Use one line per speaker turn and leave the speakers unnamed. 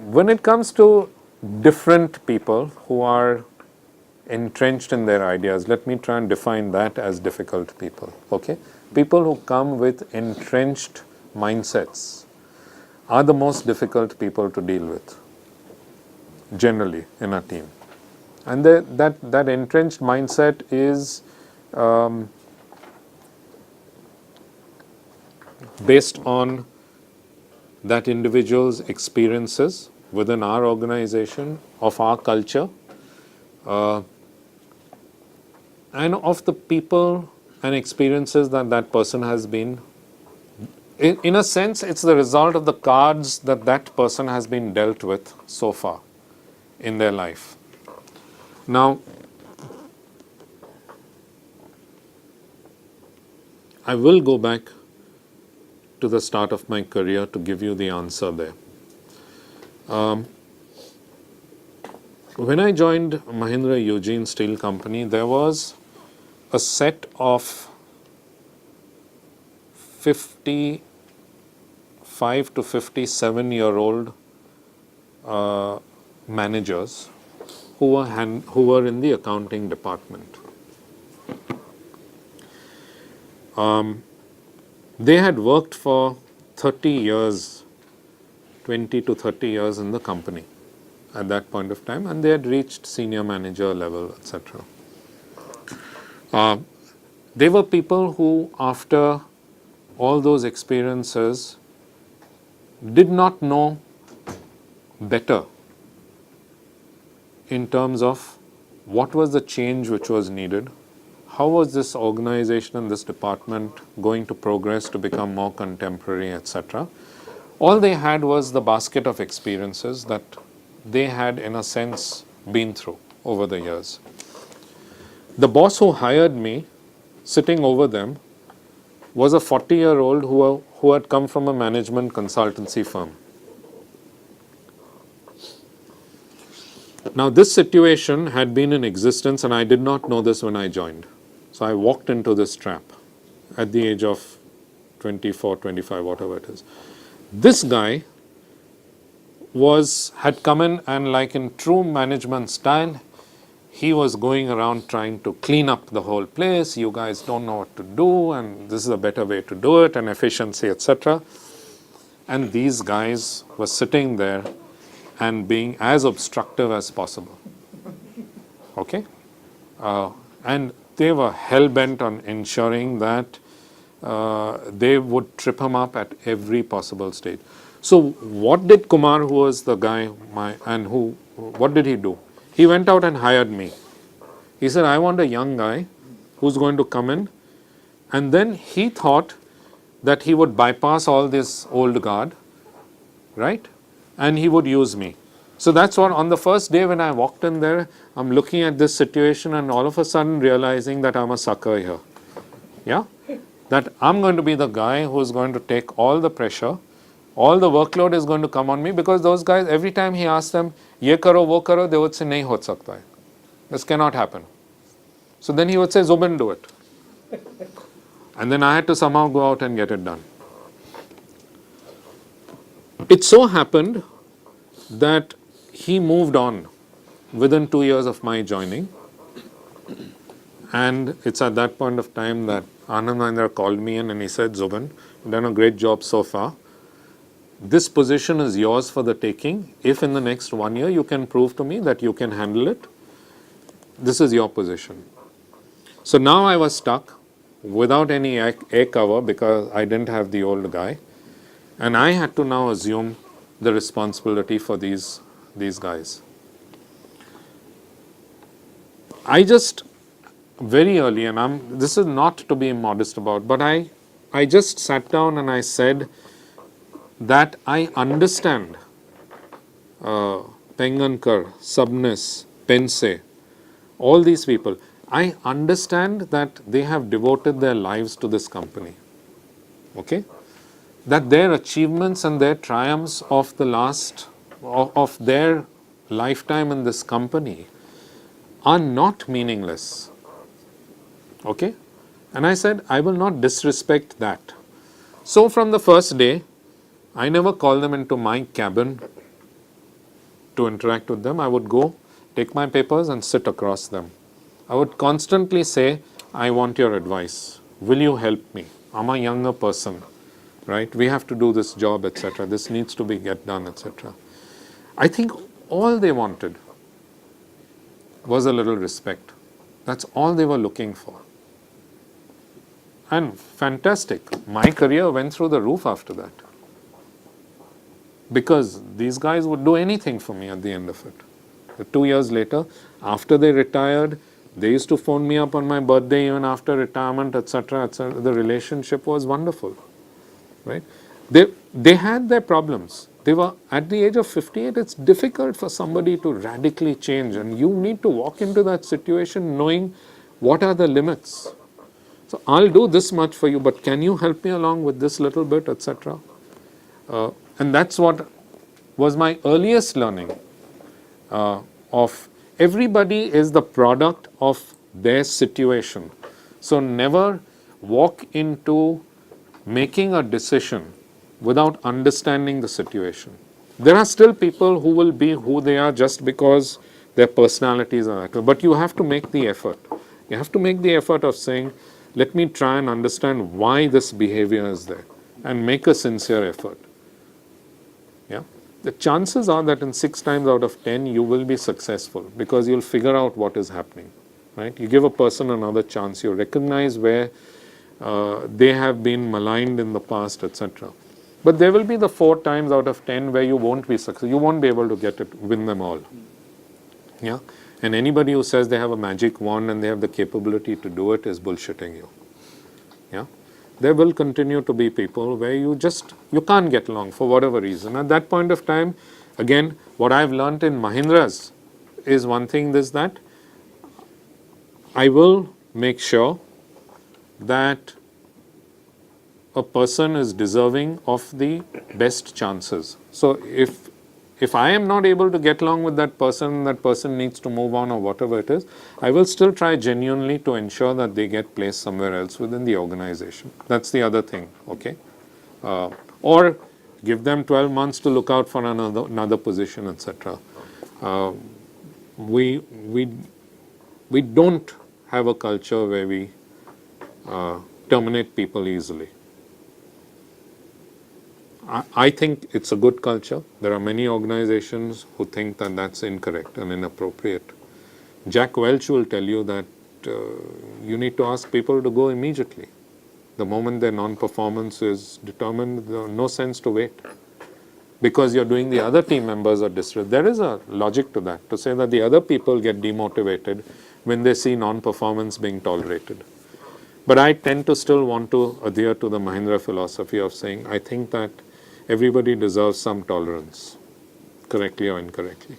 when it comes to different people who are entrenched in their ideas, let me try and define that as difficult people. Okay, people who come with entrenched mindsets are the most difficult people to deal with generally in a team. And that entrenched mindset is based on that individual's experiences within our organization, of our culture, and of the people and experiences that that person has been. In a sense, it's the result of the cards that that person has been dealt with so far in their life. Now, I will go back to the start of my career to give you the answer there. When I joined Mahindra Eugene Steel Company, there was a set of 55 to 57-year-old managers who were in the accounting department. They had worked for 30 years, 20 to 30 years in the company at that point of time, and they had reached senior manager level, etc. They were people who, after all those experiences, did not know better in terms of what was the change which was needed, how was this organization and this department going to progress to become more contemporary, etc. All they had was the basket of experiences that they had, in a sense, been through over the years. The boss who hired me, sitting over them, was a 40-year-old who had come from a management consultancy firm. Now, this situation had been in existence, and I did not know this when I joined. So I walked into this trap at the age of 24, 25, whatever it is. This guy had come in, and like in true management style, he was going around trying to clean up the whole place. You guys don't know what to do, and this is a better way to do it, and efficiency, etc. And these guys were sitting there and being as obstructive as possible. Okay? And they were hell-bent on ensuring that they would trip him up at every possible stage. So what did Kumar, who was the guy, what did he do? He went out and hired me. He said, I want a young guy who's going to come in. And then he thought that he would bypass all this old guard, right? And he would use me. So that's what, on the first day when I walked in there, I'm looking at this situation and all of a sudden realizing that I'm a sucker here. Yeah? That I'm going to be the guy who's going to take all the pressure. All the workload is going to come on me, because those guys, every time he asked them, ye karo, wo karo, they would say, nahi ho sakta hai. This cannot happen. So then he would say, Zhooben, do it. And then I had to somehow go out and get it done. It so happened that he moved on within 2 years of my joining. And it's at that point of time that Anand Mahindra called me in and he said, Zhooben, you've done a great job so far. This position is yours for the taking. If in the next 1 year you can prove to me that you can handle it, this is your position. So now I was stuck without any air cover, because I didn't have the old guy. And I had to now assume the responsibility for these guys. I just very early, and this is not to be modest about, but I just sat down and I said that I understand Pengankar, Subnis, Pense, all these people. I understand that they have devoted their lives to this company. Okay? That their achievements and their triumphs of their lifetime in this company are not meaningless. Okay? And I said, I will not disrespect that. So from the first day, I never called them into my cabin to interact with them, I would go, take my papers and sit across them. I would constantly say, I want your advice. Will you help me? I'm a younger person, right? We have to do this job, etc. This needs to be get done, etc. I think all they wanted was a little respect. That's all they were looking for. And fantastic. My career went through the roof after that. Because these guys would do anything for me at the end of it. 2 years later, after they retired, they used to phone me up on my birthday even after retirement, etc., etc. The relationship was wonderful, right? They had their problems. They were at the age of 58. It's difficult for somebody to radically change, and you need to walk into that situation knowing what are the limits. So I'll do this much for you, but can you help me along with this little bit, etc. And that's what was my earliest learning of everybody is the product of their situation. So never walk into making a decision without understanding the situation. There are still people who will be who they are just because their personalities are that. But you have to make the effort. You have to make the effort of saying, let me try and understand why this behavior is there and make a sincere effort. Yeah. The chances are that in 6 times out of 10 you will be successful because you'll figure out what is happening. Right? You give a person another chance. You recognize where they have been maligned in the past, etc. But there will be the 4 times out of 10 where you won't be successful. You won't be able to win them all. Yeah. And anybody who says they have a magic wand and they have the capability to do it is bullshitting you. Yeah. There will continue to be people where you can't get along for whatever reason. At that point of time, again, what I've learned in Mahindra's is one thing is that I will make sure that a person is deserving of the best chances. So if I am not able to get along with that person needs to move on or whatever it is, I will still try genuinely to ensure that they get placed somewhere else within the organization. That's the other thing, okay? Or give them 12 months to look out for another position, etc. We don't have a culture where we terminate people easily. I think it's a good culture. There are many organizations who think that that's incorrect and inappropriate. Jack Welch will tell you that you need to ask people to go immediately. The moment their non-performance is determined, there's no sense to wait. Because you're doing the other team members a disservice. There is a logic to that, to say that the other people get demotivated when they see non-performance being tolerated. But I tend to still want to adhere to the Mahindra philosophy of saying, I think that everybody deserves some tolerance, correctly or incorrectly.